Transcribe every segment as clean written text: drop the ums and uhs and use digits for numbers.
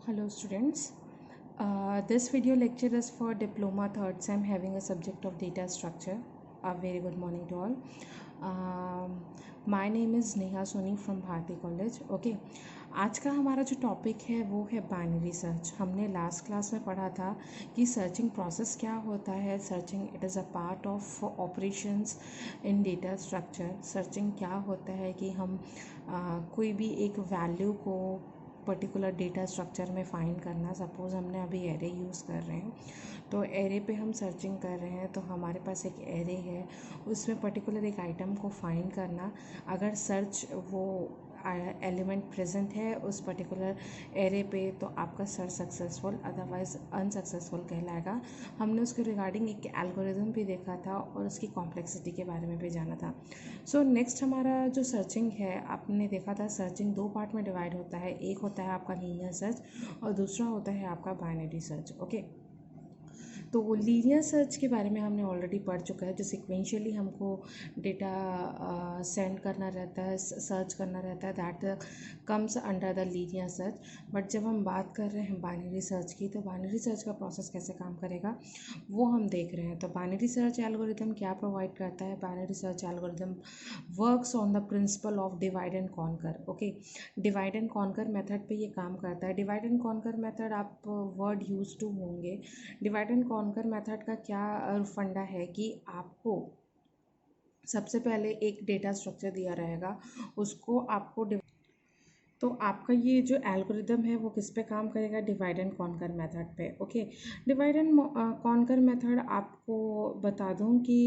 Hello students. This video lecture is for diploma third sem having a subject of data structure. A very good morning to all. My name is Neha Soni from Bharati College. Okay. आज का हमारा जो topic है वो है binary search. हमने last class में पढ़ा था कि सर्चिंग प्रोसेस क्या होता है. Searching it is a part of operations in data structure. Searching क्या होता है कि हम कोई भी एक वैल्यू को पर्टिकुलर डेटा स्ट्रक्चर में फाइंड करना. सपोज़ हमने अभी एरे यूज़ कर रहे हैं तो एरे पे हम सर्चिंग कर रहे हैं तो हमारे पास एक एरे है, उसमें पर्टिकुलर एक आइटम को फाइंड करना. अगर सर्च वो एलिमेंट प्रेजेंट है उस पर्टिकुलर एरे पे तो आपका सर्च सक्सेसफुल, अदरवाइज अनसक्सेसफुल कहलाएगा. हमने उसके रिगार्डिंग एक एल्गोरिथम भी देखा था और उसकी कॉम्प्लेक्सिटी के बारे में भी जाना था. सो नेक्स्ट हमारा जो सर्चिंग है, आपने देखा था सर्चिंग दो पार्ट में डिवाइड होता है. एक होता है आपका लीनियर सर्च और दूसरा होता है आपका बाइनरी सर्च. ओके, तो लीनियर सर्च के बारे में हमने ऑलरेडी पढ़ चुका है, जो सिक्वेंशियली हमको डेटा सेंड करना रहता है, सर्च करना रहता है, that comes under the linear search. But जब हम बात कर रहे हैं बाइनरी सर्च की, तो बाइनरी सर्च का प्रोसेस कैसे काम करेगा वो हम देख रहे हैं. तो बाइनरी सर्च एल्गोरिथम क्या प्रोवाइड करता है? Binary search algorithm works on the principle of divide and conquer. Okay, divide and conquer method पे ये काम करता है. डिवाइड एंड कॉन्कर मेथड आप वर्ड यूज टू होंगे. डिवाइड एंड कॉन्कर मेथड का क्या फंडा है कि आपको सबसे पहले एक डेटा स्ट्रक्चर दिया रहेगा, उसको आपको तो आपका ये जो एल्गोरिदम है वो किस पे काम करेगा? डिवाइड एंड कॉन्कर मेथड पे. Okay, divide and conquer method आपको बता दूं कि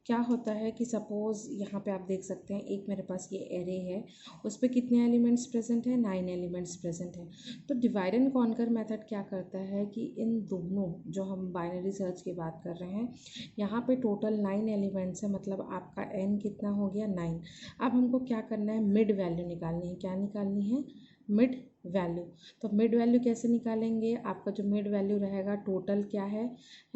क्या होता है कि सपोज़ यहाँ पे आप देख सकते हैं एक मेरे पास ये एरे है, उस पर कितने एलिमेंट्स प्रेजेंट है? 9 एलिमेंट्स प्रेजेंट है. तो डिवाइड एंड कॉन्कर मेथड क्या करता है कि इन दोनों, जो हम बाइनरी सर्च की बात कर रहे हैं, यहाँ पे टोटल 9 एलिमेंट्स है, मतलब आपका n कितना हो गया? 9. अब हमको क्या करना है? मिड वैल्यू निकालनी है. क्या निकालनी है? Mid value. तो मिड वैल्यू कैसे निकालेंगे? आपका जो मिड वैल्यू रहेगा टोटल क्या है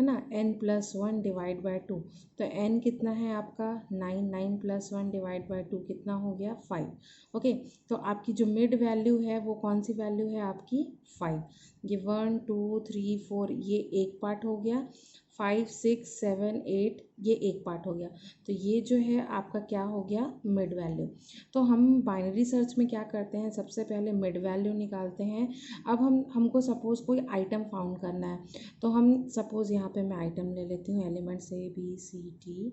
ना, n+1 डिवाइड बाय 2. तो n कितना है आपका? 9. 9+1 डिवाइड बाय 2 कितना हो गया? 5. ओके, तो आपकी जो मिड वैल्यू है वो कौन सी वैल्यू है आपकी? 5. ये 1 2 3 4 ये एक पार्ट हो गया. 5 6 7 8 ये एक पार्ट हो गया. तो ये जो है आपका क्या हो गया? Mid value. तो हम बाइनरी सर्च में क्या करते हैं? सबसे पहले मिड वैल्यू निकालते हैं. अब हमको सपोज़ कोई आइटम फाउंड करना है, तो हम सपोज़ यहाँ पे मैं आइटम ले लेती हूँ, एलिमेंट्स ABCD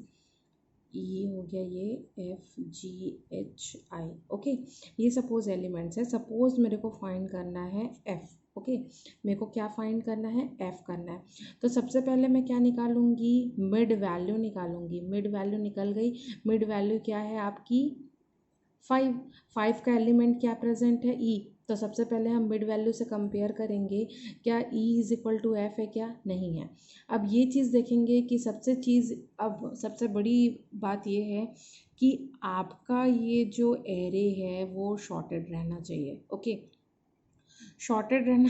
E हो गया, ये FGHI. ओके, ये सपोज़ एलिमेंट्स है. सपोज़ मेरे को फाइंड करना है F. ओके, मेरे को क्या फाइंड करना है? F करना है. तो सबसे पहले मैं क्या निकालूंगी? मिड वैल्यू निकालूंगी. मिड वैल्यू निकल गई. मिड वैल्यू क्या है आपकी? 5. 5 का एलिमेंट क्या प्रेजेंट है? E. तो सबसे पहले हम मिड वैल्यू से कंपेयर करेंगे, क्या E = F है? क्या नहीं है. अब ये चीज़ देखेंगे कि अब सबसे बड़ी बात ये है कि आपका ये जो एरे है वो शॉर्टेड रहना चाहिए. ओके, शॉर्टेड रहना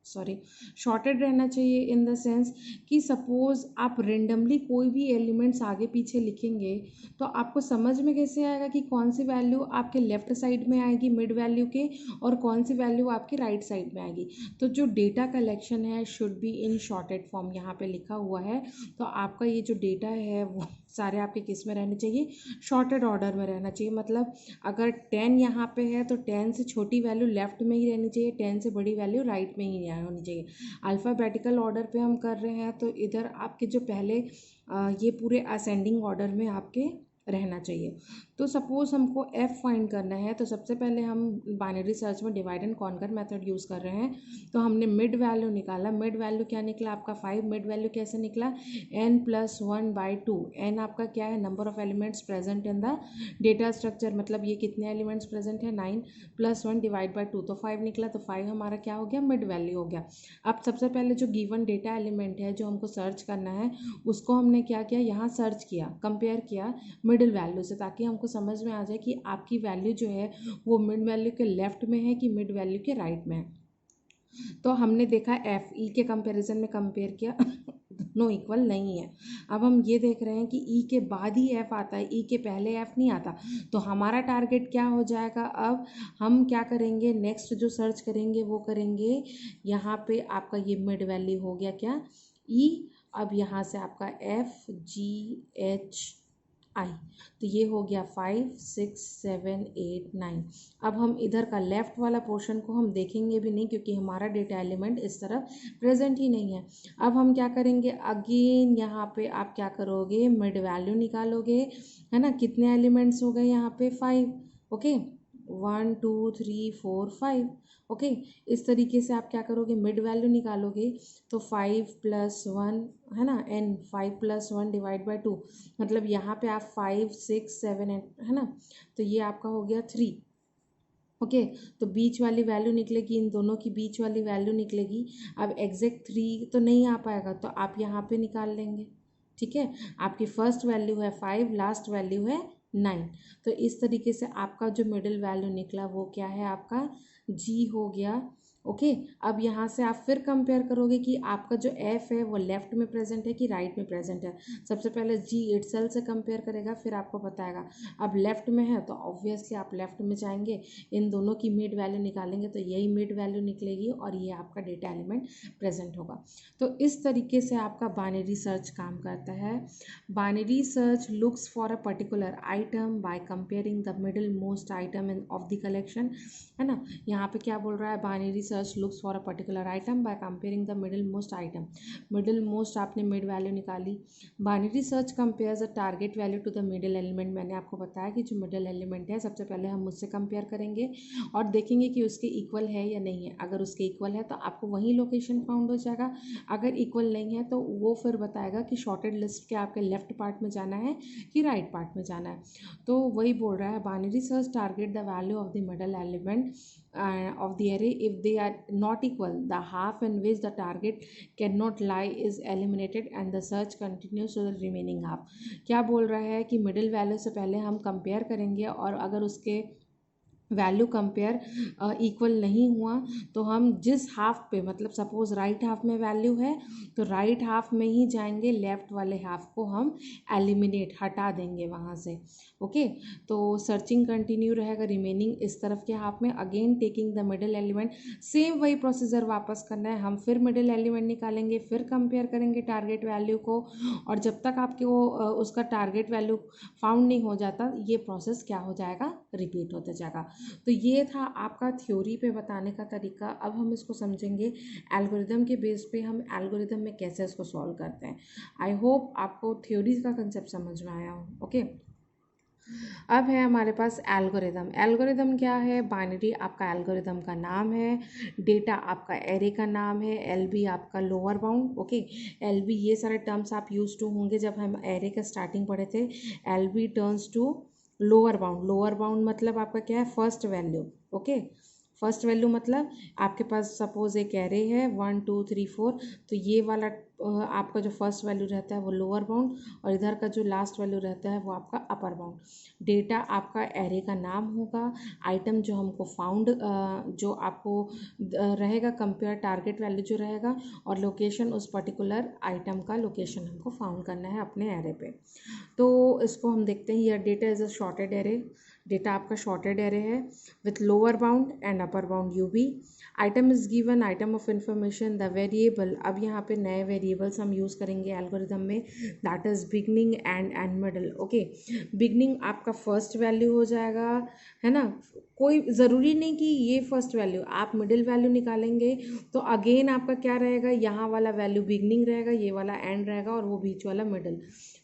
सॉरी, शॉर्टेड रहना चाहिए इन द सेंस कि सपोज़ आप रेंडमली कोई भी एलिमेंट्स आगे पीछे लिखेंगे तो आपको समझ में कैसे आएगा कि कौन सी वैल्यू आपके लेफ़्ट साइड में आएगी मिड वैल्यू के और कौन सी वैल्यू आपके राइट साइड में आएगी. तो जो डेटा कलेक्शन है should be in shorted form, यहाँ पे लिखा हुआ है. तो आपका ये जो डेटा है वो सारे आपके किस में रहने चाहिए? शॉर्टेड ऑर्डर में रहना चाहिए. मतलब अगर 10 यहाँ पे है तो 10 से छोटी वैल्यू लेफ्ट में ही रहनी चाहिए, 10 से बड़ी वैल्यू राइट में ही होनी चाहिए. अल्फ़ाबेटिकल ऑर्डर पे हम कर रहे हैं तो इधर आपके जो पहले ये पूरे असेंडिंग ऑर्डर में आपके रहना चाहिए. तो सपोज़ हमको F फाइंड करना है, तो सबसे पहले हम बाइनरी सर्च में divide and conquer method use कर रहे हैं. तो हमने मिड वैल्यू निकाला. मिड वैल्यू क्या निकला आपका? 5. मिड वैल्यू कैसे निकला? n+1/2. n आपका क्या है? Number of elements present in the data structure. मतलब ये कितने एलिमेंट्स प्रेजेंट है? 9 + 1 डिवाइड बाई 2. तो 5 निकला. तो 5 हमारा क्या हो गया? मिड वैल्यू हो गया. अब सबसे पहले जो गिवन डेटा एलिमेंट है जो हमको सर्च करना है उसको हमने क्या किया? यहाँ सर्च किया, कंपेयर किया मिडिल वैल्यू से, ताकि हमको समझ में आ जाए कि आपकी वैल्यू जो है वो मिड वैल्यू के लेफ्ट में है कि मिड वैल्यू के राइट में है. तो हमने देखा FE के कंपैरिजन में कंपेयर किया नो इक्वल नहीं है। अब हम ये देख रहे हैं कि ई के बाद ही एफ आता है, ई के पहले एफ नहीं आता। तो हमारा टारगेट क्या हो जाएगा, अब हम क्या करेंगे, नेक्स्ट जो सर्च करेंगे वो करेंगे यहाँ पे आपका ये मिड वैल्यू हो गया क्या, ई। अब यहाँ से आपका एफ जी एच आई, तो ये हो गया 5 6 7 8 9। अब हम इधर का लेफ्ट वाला पोर्शन को हम देखेंगे भी नहीं क्योंकि हमारा डेटा एलिमेंट इस तरफ प्रेजेंट ही नहीं है। अब हम क्या करेंगे, अगेन यहाँ पे आप क्या करोगे, मिड वैल्यू निकालोगे, है ना। कितने एलिमेंट्स हो गए यहाँ पे, 5। ओके, 1 2 3 4 5। ओके, इस तरीके से आप क्या करोगे, मिड वैल्यू निकालोगे। तो 5 + 1 है ना, n 5 + 1 डिवाइड बाई 2, मतलब यहाँ पे आप 5 6 7 8 है ना, तो ये आपका हो गया 3। ओके, तो बीच वाली वैल्यू निकलेगी, इन दोनों की बीच वाली वैल्यू निकलेगी। अब एग्जैक्ट 3 तो नहीं आ पाएगा, तो आप यहाँ पे निकाल लेंगे। ठीक है, आपकी फर्स्ट वैल्यू है 5, लास्ट वैल्यू है 9। तो इस तरीके से आपका जो मिडिल वैल्यू निकला वो क्या है, आपका जी हो गया। ओके, अब यहाँ से आप फिर कंपेयर करोगे कि आपका जो एफ है वो लेफ्ट में प्रेजेंट है कि राइट में प्रेजेंट है। सबसे पहले जी इटसेल्फ से कंपेयर करेगा, फिर आपको बताएगा। अब लेफ्ट में है तो ऑब्वियसली आप लेफ्ट में जाएंगे, इन दोनों की मिड वैल्यू निकालेंगे तो यही मिड वैल्यू निकलेगी और ये आपका डेटा एलिमेंट प्रेजेंट होगा। तो इस तरीके से आपका बाइनरी सर्च काम करता है। Binary search looks for a particular item by comparing the middle most item in of the collection, है ना। यहाँ पे क्या बोल रहा है, binary search looks for a particular item by comparing the middle most item. Middle most आपने mid value निकाली। Binary search compares the target value to the middle element. मैंने आपको बताया कि जो मिडिल एलिमेंट है सबसे पहले हम उससे कंपेयर करेंगे और देखेंगे कि उसके इक्वल है या नहीं है। अगर उसके इक्वल है तो आपको वही लोकेशन फाउंड हो जाएगा, अगर इक्वल नहीं है तो वो फिर बताएगा कि शॉर्टेड लिस्ट के आपके लेफ्ट पार्ट में जाना है कि राइट पार्ट में जाना है। तो वही बोल रहा है, binary search target the value of the middle element of the array if they are not equal. The half in which the target cannot lie is eliminated and the search continues to the remaining half. क्या बोल रहा है कि middle value से पहले हम compare करेंगे और अगर उसके वैल्यू कंपेयर इक्वल नहीं हुआ तो हम जिस हाफ पे, मतलब सपोज राइट हाफ में वैल्यू है तो राइट हाफ में ही जाएंगे, लेफ्ट वाले हाफ को हम एलिमिनेट हटा देंगे वहाँ से। ओके, तो सर्चिंग कंटिन्यू रहेगा रिमेनिंग इस तरफ के हाफ में, again taking the middle element. Same वही प्रोसीजर वापस करना है, हम फिर मिडिल एलिमेंट निकालेंगे, फिर कंपेयर करेंगे टारगेट वैल्यू को, और जब तक आपके वो उसका टारगेट वैल्यू फाउंड नहीं हो जाता ये प्रोसेस क्या हो जाएगा, रिपीट होता जाएगा। तो ये था आपका थ्योरी पे बताने का तरीका। अब हम इसको समझेंगे एल्गोरिदम के बेस पे, हम एल्गोरिदम में कैसे इसको सॉल्व करते हैं। आई होप आपको थ्योरी का कंसेप्ट समझ में आया हो। ओके, अब है हमारे पास एल्गोरिदम। एल्गोरिदम क्या है, बाइनरी आपका एल्गोरिदम का नाम है, डेटा आपका एरे का नाम है, एलबी आपका लोअर बाउंड। ओके, एलबी ये सारे टर्म्स आप यूज टू होंगे जब हम एरे का स्टार्टिंग पढ़े थे। LB turns to lower bound. Lower bound मतलब आपका क्या है, first value. Okay, first value मतलब आपके पास सपोज एक एरे है 1 2 3 4, तो ये वाला आपका जो फर्स्ट वैल्यू रहता है वो लोअर बाउंड और इधर का जो लास्ट वैल्यू रहता है वो आपका अपर बाउंड। डेटा आपका एरे का नाम होगा, आइटम जो हमको फाउंड जो आपको रहेगा कंपेयर टारगेट वैल्यू जो रहेगा, और लोकेशन उस पर्टिकुलर आइटम का लोकेशन हमको फाउंड करना है अपने एरे पे। तो इसको हम देखते हैं, here data is a sorted array. Data आपका शॉर्टेड एरे है with lower bound and upper bound UB. Item is given, item of information, the variable. अब यहाँ पे नए वेरिएबल्स हम यूज़ करेंगे एल्गोरिदम में, that is beginning and middle. Okay, beginning आपका फर्स्ट वैल्यू हो जाएगा, है ना। कोई ज़रूरी नहीं कि ये फर्स्ट वैल्यू, आप मिडिल वैल्यू निकालेंगे तो अगेन आपका क्या रहेगा, यहाँ वाला वैल्यू बिगनिंग रहेगा, ये वाला एंड रहेगा और वो बीच वाला मिडल।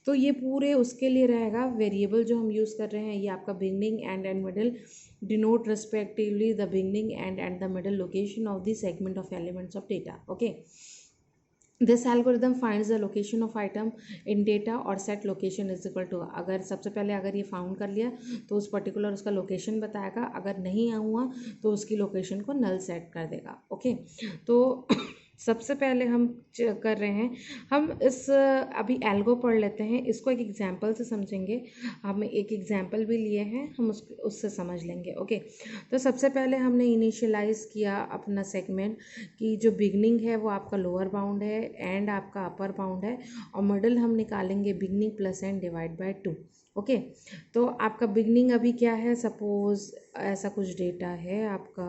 तो ये पूरे उसके लिए रहेगा, वेरिएबल जो हम यूज़ कर रहे हैं ये आपका beginning and middle denote respectively the beginning and the middle location of the segment of elements of data. Okay, this algorithm finds the location of item in data और set location is equal to, अगर सबसे पहले अगर ये found कर लिया तो उस पर्टिकुलर उसका लोकेशन बताएगा, अगर नहीं हुआ तो उसकी लोकेशन को नल सेट कर देगा। ओके, तो सबसे पहले हम कर रहे हैं, हम इस अभी एल्गो पढ़ लेते हैं, इसको एक एग्जांपल से समझेंगे। हम एक एग्जांपल भी लिए हैं, हम उससे समझ लेंगे। ओके, तो सबसे पहले हमने इनिशियलाइज किया अपना सेगमेंट कि जो बिगनिंग है वो आपका लोअर बाउंड है, एंड आपका अपर बाउंड है, और मिडल हम निकालेंगे beginning plus and divide by 2। Okay, तो आपका बिगनिंग अभी क्या है, सपोज ऐसा कुछ डेटा है आपका,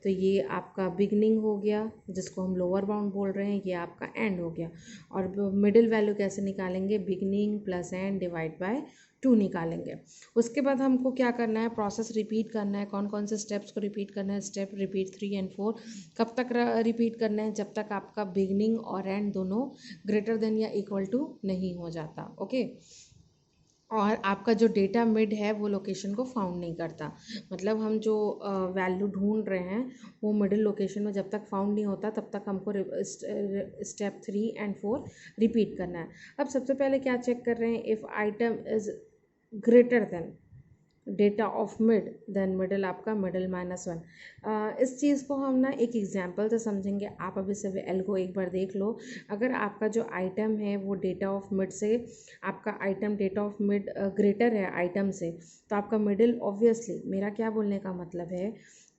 तो ये आपका बिगनिंग हो गया जिसको हम लोअर बाउंड बोल रहे हैं, ये आपका एंड हो गया। और मिडिल वैल्यू कैसे निकालेंगे, beginning plus and divide by 2 निकालेंगे। उसके बाद हमको क्या करना है, प्रोसेस रिपीट करना है। कौन कौन से स्टेप्स को रिपीट करना है, स्टेप रिपीट 3 एंड 4। कब तक रिपीट करना है, जब तक आपका बिगनिंग और एंड दोनों ग्रेटर देन या इक्वल टू नहीं हो जाता। ओके, और आपका जो डेटा मिड है वो लोकेशन को फाउंड नहीं करता, मतलब हम जो वैल्यू ढूंढ रहे हैं वो मिडिल लोकेशन में जब तक फाउंड नहीं होता तब तक हमको स्टेप 3 एंड 4 रिपीट करना है। अब सबसे पहले क्या चेक कर रहे हैं, if item is greater than data of mid, then middle आपका मिडल -1। इस चीज़ को हम ना एक एग्जांपल से समझेंगे। आप अभी से एल्गो एक बार देख लो। अगर आपका जो आइटम है वो डेटा ऑफ मिड से, आपका item data of mid greater है आइटम से, तो आपका मिडिल ऑब्वियसली, मेरा क्या बोलने का मतलब है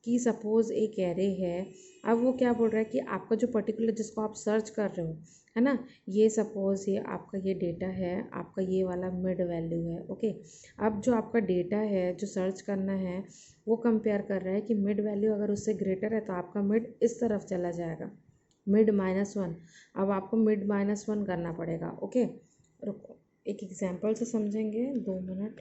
कि सपोज़ एक एरे है, अब वो क्या बोल रहा है कि आपका जो पर्टिकुलर जिसको आप सर्च कर रहे हो, है ना, ये सपोज़ ये आपका ये डेटा है, आपका ये वाला मिड वैल्यू है। ओके, अब जो आपका डेटा है जो सर्च करना है वो कंपेयर कर रहा है कि मिड वैल्यू अगर उससे ग्रेटर है तो आपका मिड इस तरफ चला जाएगा, मिड -1। अब आपको मिड -1 करना पड़ेगा। ओके, रुको एक एग्जांपल से समझेंगे, 2 मिनट।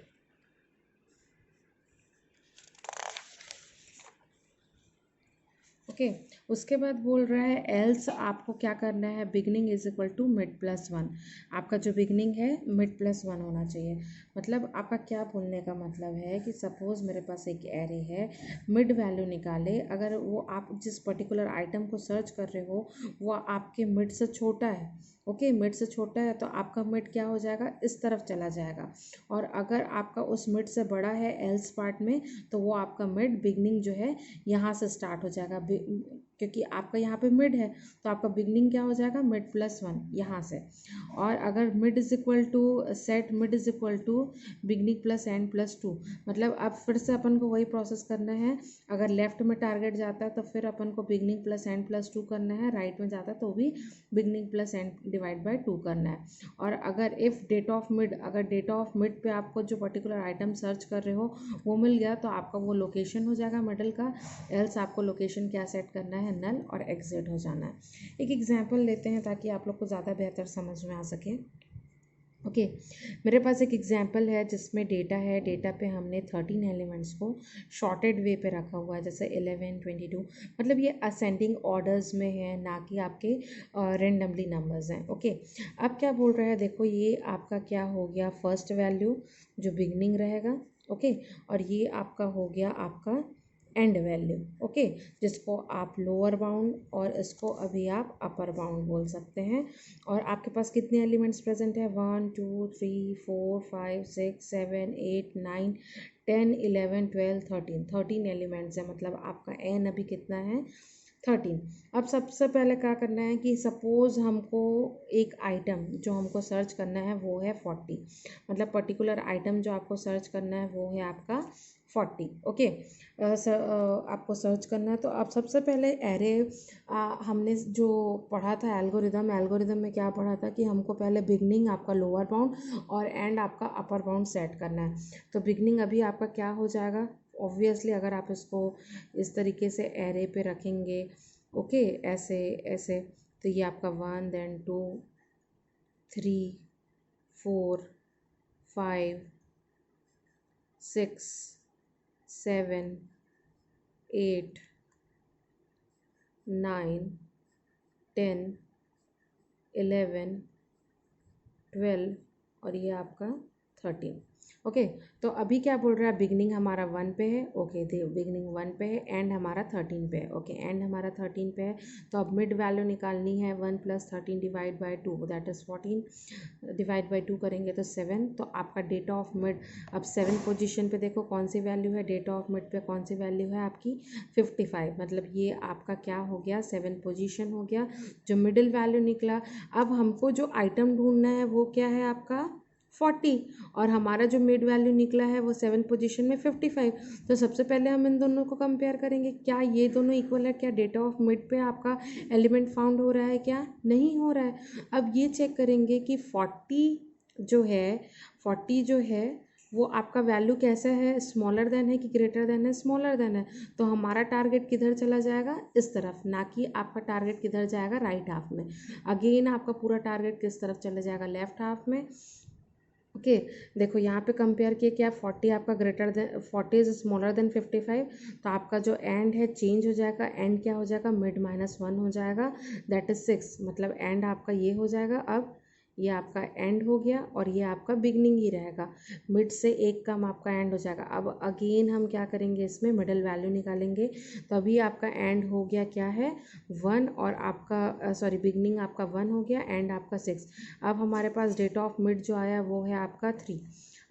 ओके, उसके बाद बोल रहा है एल्स आपको क्या करना है, beginning is equal to mid +1। आपका जो बिगनिंग है मिड +1 होना चाहिए। मतलब आपका क्या बोलने का मतलब है कि सपोज मेरे पास एक एरे है, मिड वैल्यू निकाले, अगर वो आप जिस पर्टिकुलर आइटम को सर्च कर रहे हो वो आपके मिड से छोटा है, ओके, मिड से छोटा है, तो आपका मिड क्या हो जाएगा, इस तरफ चला जाएगा। और अगर आपका उस मिड से बड़ा है एल्स पार्ट में, तो वो आपका मिड बिगनिंग जो है यहाँ से स्टार्ट हो जाएगा, क्योंकि आपका यहाँ पे मिड है तो आपका बिगनिंग क्या हो जाएगा, मिड +1 यहाँ से। और अगर mid is equal to set mid is equal to beginning plus and +2, मतलब अब फिर से अपन को वही प्रोसेस करना है। अगर लेफ्ट में टारगेट जाता है तो फिर अपन को बिगनिंग प्लस एंड +2 करना है, राइट में जाता है तो भी beginning plus and divide by 2 करना है। और अगर इफ़ डेटा ऑफ मिड, अगर डेटा ऑफ मिड पे आपको जो पर्टिकुलर आइटम सर्च कर रहे हो वो मिल गया तो आपका वो लोकेशन हो जाएगा मिडल का। एल्स आपको लोकेशन क्या सेट करना है, नल, और एग्जिट हो जाना है। एक एग्जांपल लेते हैं ताकि आप लोग को ज़्यादा बेहतर समझ में आ सके। ओके, मेरे पास एक एग्जांपल है जिसमें डेटा है, डेटा पे हमने 13 एलिमेंट्स को शॉर्टेड वे पे रखा हुआ है, जैसे 11, 22, मतलब ये असेंडिंग ऑर्डर्स में है, ना कि आपके रेंडमली नंबर्स हैं। ओके, अब क्या बोल रहा है, देखो ये आपका क्या हो गया, फर्स्ट वैल्यू जो बिगनिंग रहेगा। ओके, और ये आपका हो गया आपका एंड वैल्यू। ओके, जिसको आप लोअर बाउंड और इसको अभी आप अपर बाउंड बोल सकते हैं। और आपके पास कितने एलिमेंट्स प्रेजेंट है, 1 2 3 4 5 6 7 8 9 10 11 12 13 एलिमेंट्स है, मतलब आपका एन अभी कितना है, 13। अब सबसे पहले क्या करना है कि सपोज हमको एक आइटम जो हमको सर्च करना है वो है 40, मतलब पर्टिकुलर आइटम जो आपको सर्च करना है वो है आपका 40। ओके, आपको सर्च करना है तो आप सबसे पहले एरे, हमने जो पढ़ा था एल्गोरिदम, एल्गोरिदम में क्या पढ़ा था कि हमको पहले बिगनिंग आपका लोअर बाउंड और एंड आपका अपर बाउंड सेट करना है। तो बिगनिंग अभी आपका क्या हो जाएगा, ऑब्वियसली अगर आप इसको इस तरीके से एरे पे रखेंगे, ओके, ऐसे ऐसे, तो ये आपका 1 देन 2 3 4 5 6 7 8 9 10 11 12 और ये आपका 13। ओके तो अभी क्या बोल रहा है, बिगनिंग हमारा 1 पे है, ओके बिगनिंग 1 पे है, एंड हमारा 13 पे है, ओके एंड हमारा 13 पे है। तो अब मिड वैल्यू निकालनी है, 1 + 13 divide by 2 that is 14, divide by 2 करेंगे तो 7। तो आपका डेटा ऑफ मिड, अब 7 पोजीशन पे देखो कौन सी वैल्यू है, डेटा ऑफ मिड पे कौन सी वैल्यू है आपकी 55, मतलब ये आपका क्या हो गया, 7 पोजीशन हो गया जो मिडिल वैल्यू निकला। अब हमको जो आइटम ढूंढना है वो क्या है आपका 40, और हमारा जो मिड वैल्यू निकला है वो 7 पोजीशन में 55। तो सबसे पहले हम इन दोनों को कंपेयर करेंगे, क्या ये दोनों इक्वल है, क्या डेटा ऑफ मिड पे आपका एलिमेंट फाउंड हो रहा है, क्या नहीं हो रहा है। अब ये चेक करेंगे कि 40 जो है वो आपका वैल्यू कैसा है, स्मॉलर देन है कि ग्रेटर देन है, स्मॉलर देन है। तो हमारा टारगेट किधर चला जाएगा, इस तरफ, ना कि आपका टारगेट किधर जाएगा, राइट हाफ में। अगेन आपका पूरा टारगेट किस तरफ चला जाएगा, लेफ्ट हाफ में। ओके देखो यहाँ पे कंपेयर किए, क्या 40 आपका greater than 40 is smaller than 55, तो आपका जो एंड है चेंज हो जाएगा, एंड क्या हो जाएगा, मिड -1 हो जाएगा, दैट इज 6, मतलब एंड आपका ये हो जाएगा। अब ये आपका एंड हो गया और ये आपका बिगनिंग ही रहेगा, मिड से एक कम आपका एंड हो जाएगा। अब अगेन हम क्या करेंगे, इसमें मिडल वैल्यू निकालेंगे, तभी आपका एंड हो गया क्या है 1, और आपका सॉरी बिगनिंग आपका 1 हो गया, एंड आपका 6। अब हमारे पास डेटा ऑफ मिड जो आया वो है आपका 3।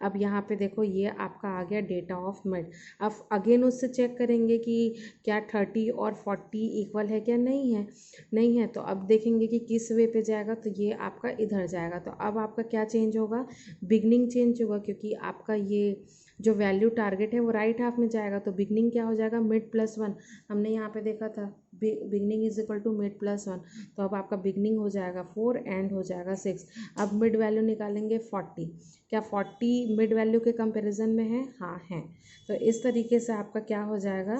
अब यहाँ पे देखो ये आपका आ गया डेटा ऑफ मिड। अब अगेन उससे चेक करेंगे कि क्या 30 और 40 इक्वल है क्या, नहीं है, नहीं है। तो अब देखेंगे कि किस वे पे जाएगा, तो ये आपका इधर जाएगा। तो अब आपका क्या चेंज होगा, बिगनिंग चेंज होगा, क्योंकि आपका ये जो वैल्यू टारगेट है वो राइट हाफ में जाएगा। तो बिगनिंग क्या हो जाएगा, मिड +1, हमने यहाँ पे देखा था beginning is equal to mid +1। तो अब आपका बिगनिंग हो जाएगा 4, एंड हो जाएगा 6। अब मिड वैल्यू निकालेंगे 40, क्या 40 मिड वैल्यू के कंपैरिजन में है, हाँ है। तो इस तरीके से आपका क्या हो जाएगा,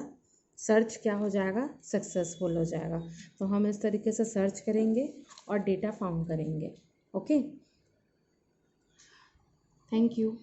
सर्च क्या हो जाएगा, सक्सेसफुल हो जाएगा। तो हम इस तरीके से सर्च करेंगे और डेटा फाउंड करेंगे। Okay, thank you.